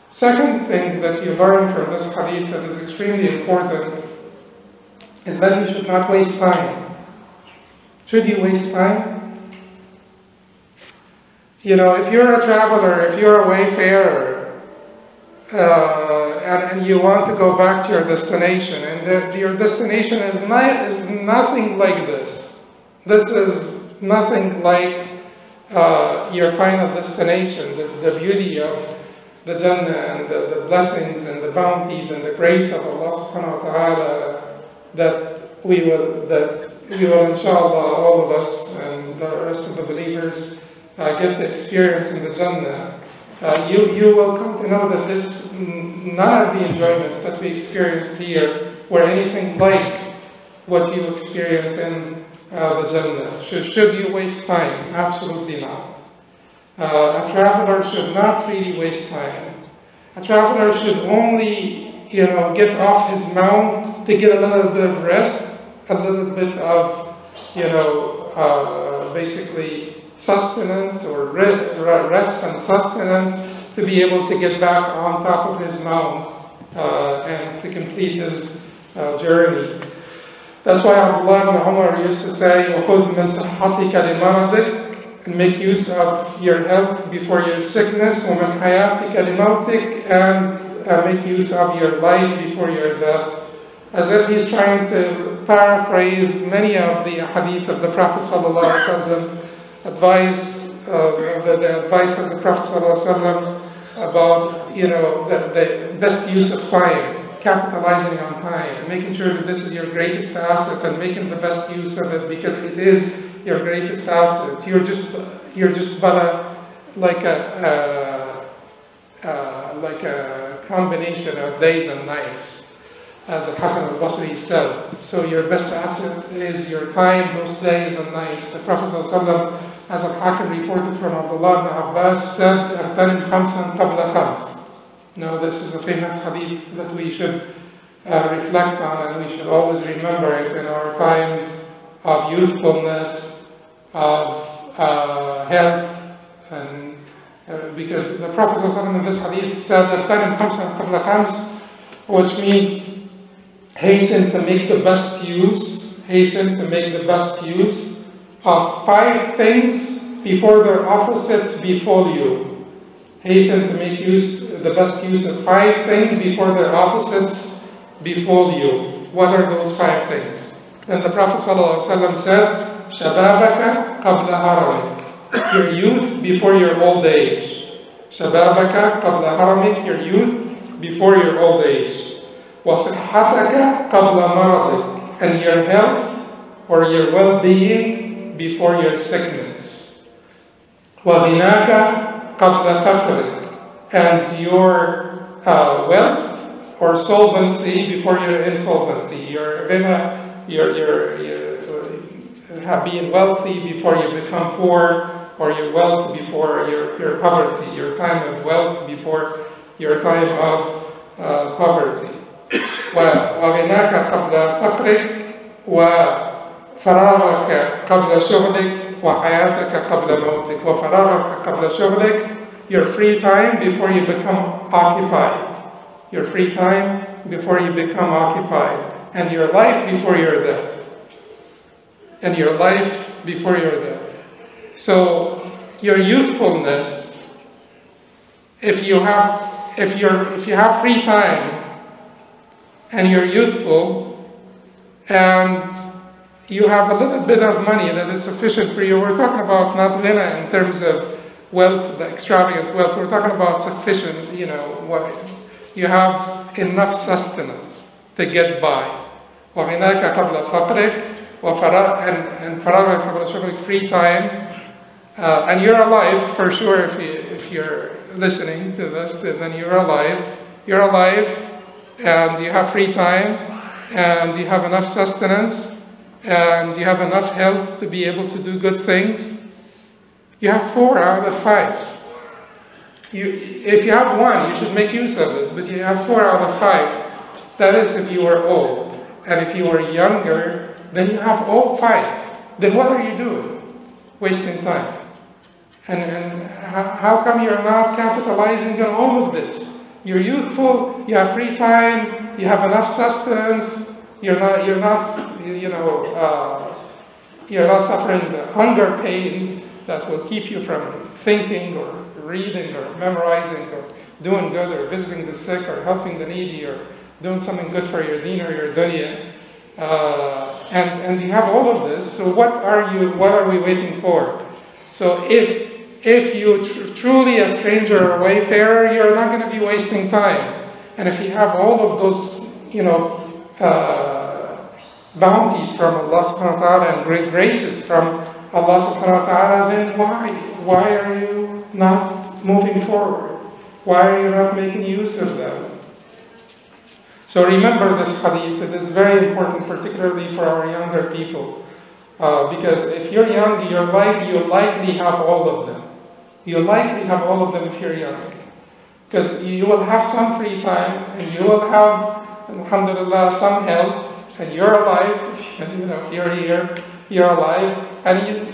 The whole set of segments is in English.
Second thing that you learn from this hadith that is extremely important is that you should not waste time. Should you waste time? You know, if you're a traveler, if you're a wayfarer, and you want to go back to your destination, and your destination is nothing like this. This is nothing like your final destination, the beauty of the Jannah and the blessings and the bounties and the grace of Allah subhanahu wa ta'ala that we will inshallah, all of us and the rest of the believers get to experience in the Jannah. You will come to know that none of the enjoyments that we experienced here were anything like what you experience in the Jannah. Should you waste time? Absolutely not. A traveler should not really waste time. A traveler should only, get off his mount to get a little bit of rest, a little bit of, basically sustenance or rest and sustenance to be able to get back on top of his mount and to complete his journey. That's why Abdullah ibn Umar used to say, وَخُذْ مِنْ صَحَّتِكَ لِمَرَضِكَ, and make use of your health before your sickness, وَمِنْ حَيَاتِكَ لِمَوْتِكَ, and make use of your life before your death. As if he's trying to paraphrase many of the hadith of the Prophet ﷺ, the advice of the Prophet ﷺ about, the best use of time, capitalizing on time, making sure that this is your greatest asset and making the best use of it because it is your greatest asset. You're just but like a combination of days and nights, as Hatem al Haj said. So your best asset is your time, those days and nights. The Prophet ﷺ, as Al-Hakim reported from Abdullah ibn Abbas, said, "Agtanim khamsan qabla khams." Now, this is a famous hadith that we should reflect on, and we should always remember it in our times of youthfulness, of health, and because the Prophet ﷺ in this hadith said, "Agtanim khamsan qabla khams," which means hasten to make the best use of 5 things before their opposites befall you. Hasten to make the best use of 5 things before their opposites befall you. What are those 5 things? Then the Prophet ﷺ said, "Shababaka qabla haramik," your youth before your old age. Shababaka qabla haramik, your youth before your old age. وَصِحَّتَكَ قَبْلَ مَرَضِكَ, and your health or your well-being before your sickness. وَغِنَاكَ قَبْلَ فَقْرِكَ, and your wealth or solvency before your insolvency. You're being wealthy before you become poor, or your wealth before your poverty, your time of wealth before your time of poverty. وغناك قبل فقرك وفراغك قبل شغلك وحياتك قبل موتك. وفراغك قبل شغلك, your free time before you become occupied. Your free time before you become occupied. And your life before your death. And your life before your death. So your youthfulness, if you have free time and you're youthful, and you have a little bit of money that is sufficient for you. We're talking about not ghina in terms of wealth, the extravagant wealth. We're talking about sufficient, what you have enough sustenance to get by. وَغِنَاكَ قَبْلَ فَقْرِكَ and فَرَاغَكَ قَبْلَ شُغْلِكَ, free time. And you're alive, for sure, if you're listening to this, then you're alive. You're alive, and you have free time, and you have enough sustenance, and you have enough health to be able to do good things. You have 4 out of 5. If you have 1, you should make use of it, but you have 4 out of 5. That is if you are old. And if you are younger, then you have all 5. Then what are you doing? Wasting time. And how come you're not capitalizing on all of this? You're youthful, you have free time, you have enough sustenance, you're not suffering the hunger pains that will keep you from thinking or reading or memorizing or doing good or visiting the sick or helping the needy or doing something good for your deen or your dunya. And you have all of this, so what are we waiting for? So if you truly a stranger or a wayfarer, you're not going to be wasting time. And if you have all of those, bounties from Allah subhanahu wa ta'ala and great graces from Allah subhanahu wa ta'ala, then why are you not moving forward? Why are you not making use of them? So remember this hadith. It is very important, particularly for our younger people. Because if you're young, you'll likely have all of them. You'll likely have all of them if you're young. Because you will have some free time, and you will have, alhamdulillah, some health, and you're alive. If you're here, you're alive. And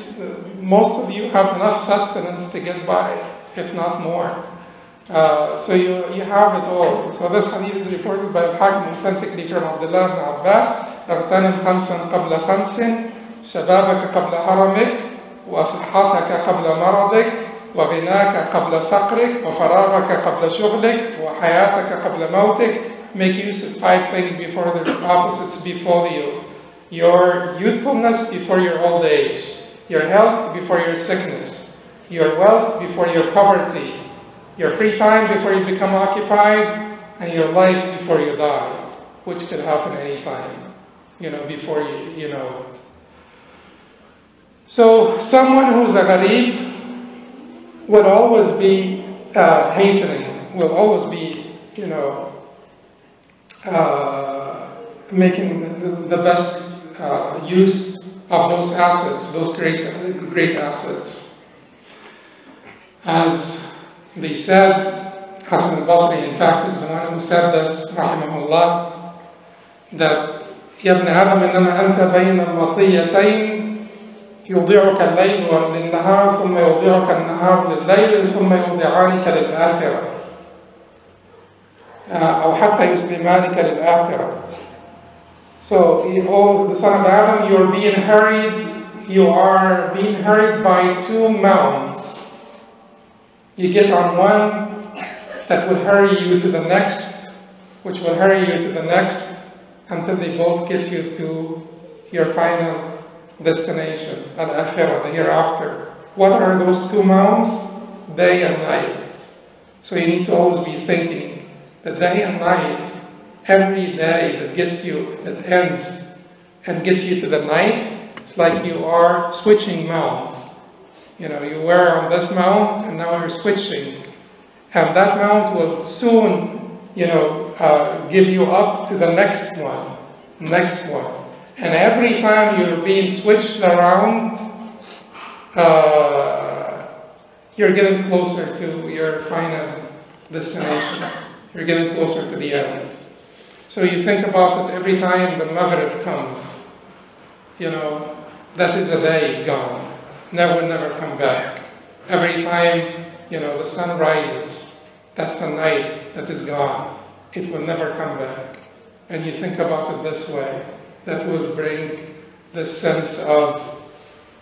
most of you have enough sustenance to get by, if not more. So you have it all. So this hadith is reported by Al-Hakim authentically from Abdullah ibn Abbas. اغتنم خمسا قبل خمس شبابك قبل هرمك وصحتك قبل مرضك وغناك قبل فقرك وفراغك قبل شغلك وحياتك قبل موتك. Make use of 5 things before the opposites befall you. Your youthfulness before your old age. Your health before your sickness. Your wealth before your poverty. Your free time before you become occupied. And your life before you die. Which could happen any time. Before you know it. So someone who's a gharib would always be hastening, will always be, making the best use of those assets, those great assets. As they said, Hatem al Haj, in fact, is the one who said this, rahimahullah, that يا ابن آدم إنما أنت بين المطيتين يوضعك الليل للنهار ثم يوضعك النهار لليل ثم يوضعانك للآخرة أو حتى يسلمانك للآخرة. So, the son of Adam, you are being hurried by 2 mounts. You get on one that will hurry you to the next, which will hurry you to the next, until they both get you to your final destination, al-akhirah, the hereafter. What are those 2 mounts? Day and night. So you need to always be thinking that day and night, every day that ends and gets you to the night, it's like you are switching mounts. You were on this mount and now you're switching. And that mount will soon give you up to the next one. And every time you're being switched around, you're getting closer to your final destination. You're getting closer to the end. So you think about it every time the Maghrib comes. That is a day gone. Never come back. Every time, the sun rises, that's a night that is gone. It will never come back. And you think about it this way, that will bring this sense of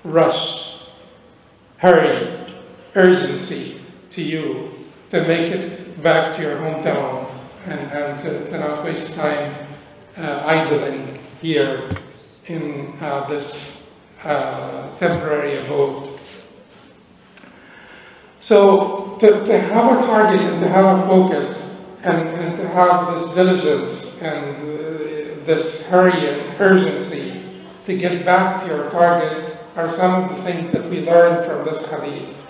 rush, hurry, urgency to you to make it back to your hometown and to not waste time idling here in this temporary abode. So to have a target and to have a focus and to have this diligence and this hurry and urgency to get back to your target are some of the things that we learn from this hadith.